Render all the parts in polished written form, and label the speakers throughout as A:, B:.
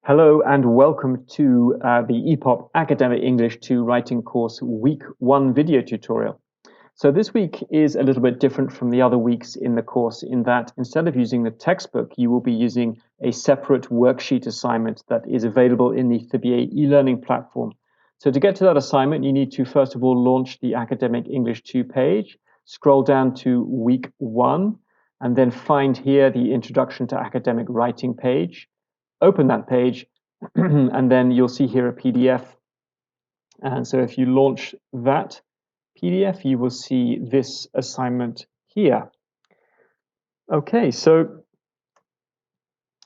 A: Hello and welcome to the EPOP Academic English 2 Writing Course Week 1 video tutorial. So this week is a little bit different from the other weeks in the course in that instead of using the textbook, you will be using a separate worksheet assignment that is available in the FIBA e-learning platform. So to get to that assignment, you need to first of all launch the Academic English 2 page, scroll down to Week 1, and then find here the Introduction to Academic Writing page. Open that page and then you'll see here a PDF. And so if you launch that PDF, you will see this assignment here. Okay, so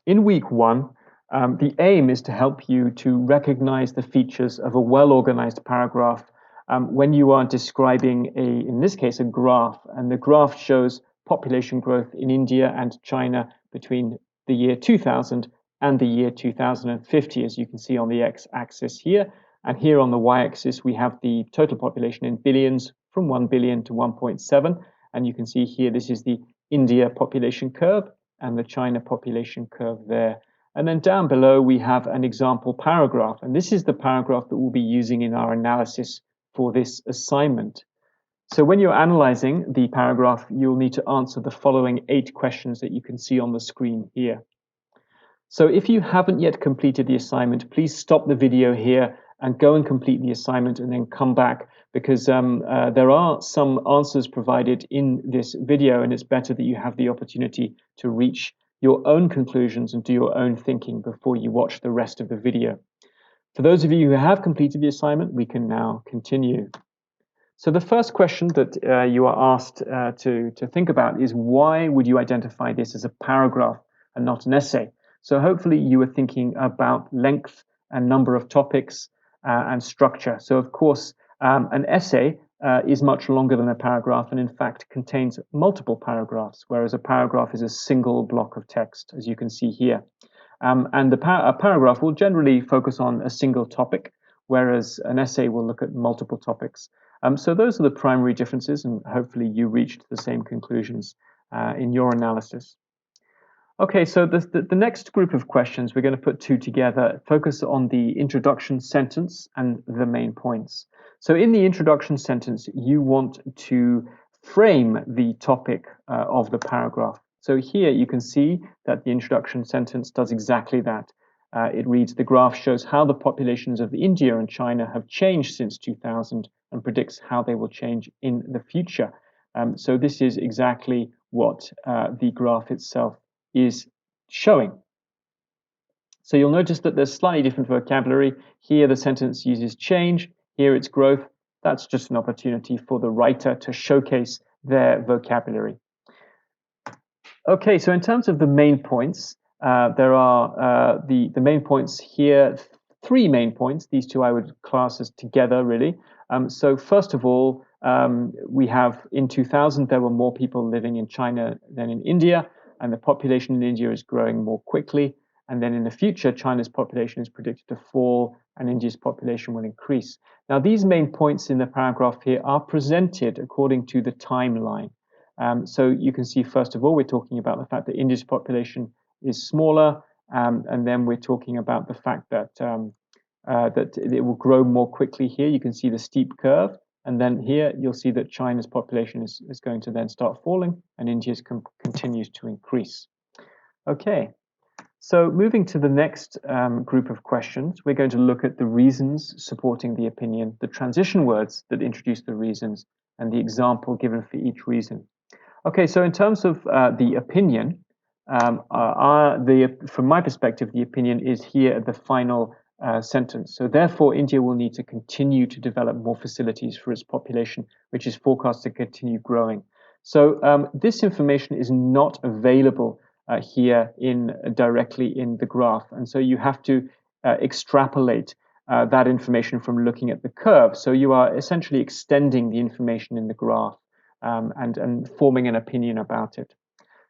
A: in week 1, the aim is to help you to recognize the features of a well-organized paragraph when you are describing in this case, a graph. And the graph shows population growth in India and China between the year 2000 and the year 2050, as you can see on the x-axis here. And here on the y-axis, we have the total population in billions from 1 billion to 1.7. And you can see here, this is the India population curve and the China population curve there. And then down below, we have an example paragraph. And this is the paragraph that we'll be using in our analysis for this assignment. So when you're analyzing the paragraph, you'll need to answer the following 8 questions that you can see on the screen here. So if you haven't yet completed the assignment, please stop the video here and go and complete the assignment and then come back because there are some answers provided in this video and it's better that you have the opportunity to reach your own conclusions and do your own thinking before you watch the rest of the video. For those of you who have completed the assignment, we can now continue. So the first question that you are asked to think about is why would you identify this as a paragraph and not an essay? So hopefully you were thinking about length and number of topics and structure. So of course, an essay is much longer than a paragraph and in fact contains multiple paragraphs, whereas a paragraph is a single block of text, as you can see here. And a paragraph will generally focus on a single topic, whereas an essay will look at multiple topics. So those are the primary differences, and hopefully you reached the same conclusions in your analysis. Okay, so the next group of questions, we're going to put 2 together, focus on the introduction sentence and the main points. So in the introduction sentence, you want to frame the topic of the paragraph. So here you can see that the introduction sentence does exactly that. It reads, the graph shows how the populations of India and China have changed since 2000 and predicts how they will change in the future. So this is exactly what the graph itself is showing. So you'll notice that there's slightly different vocabulary. Here the sentence uses change, here it's growth. That's just an opportunity for the writer to showcase their vocabulary. Okay, so in terms of the main points, there are the main points here, 3 main points. These 2 I would class as together, really. So first of all, we have in 2000, there were more people living in China than in India, and the population in India is growing more quickly. And then in the future, China's population is predicted to fall and India's population will increase. Now, these main points in the paragraph here are presented according to the timeline. So you can see, first of all, we're talking about the fact that India's population is smaller, and then we're talking about the fact that that it will grow more quickly here. You can see the steep curve. And then here you'll see that China's population is going to then start falling and India's continues to increase. Okay, so moving to the next group of questions, we're going to look at the reasons supporting the opinion, the transition words that introduce the reasons, and the example given for each reason. Okay, so in terms of the opinion, from my perspective, the opinion is here at the final sentence. So therefore, India will need to continue to develop more facilities for its population, which is forecast to continue growing. So this information is not available here directly in the graph. And so you have to extrapolate that information from looking at the curve. So you are essentially extending the information in the graph and forming an opinion about it.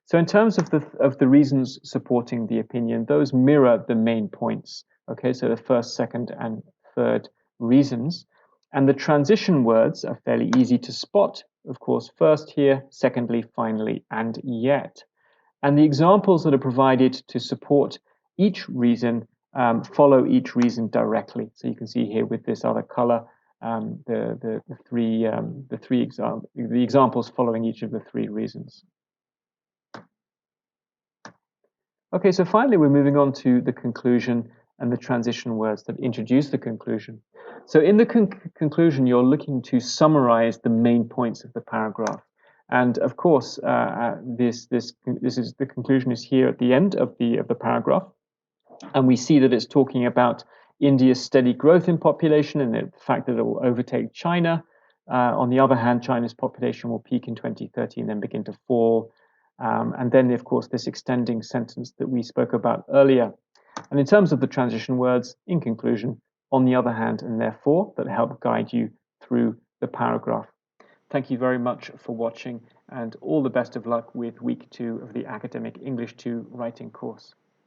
A: So in terms of the reasons supporting the opinion, those mirror the main points. Okay, so the first, second, and third reasons. And the transition words are fairly easy to spot. Of course, first here, secondly, finally, and yet. And the examples that are provided to support each reason follow each reason directly. So you can see here with this other color, the examples following each of the three reasons. Okay, so finally we're moving on to the conclusion and the transition words that introduce the conclusion. So in the conclusion, you're looking to summarize the main points of the paragraph. And of course, the conclusion is here at the end of the paragraph. And we see that it's talking about India's steady growth in population and the fact that it will overtake China. On the other hand, China's population will peak in 2030 and then begin to fall. And then, of course, this extending sentence that we spoke about earlier. And in terms of the transition words, in conclusion, on the other hand, and therefore, that help guide you through the paragraph. Thank you very much for watching, and all the best of luck with week 2 of the Academic English 2 writing course.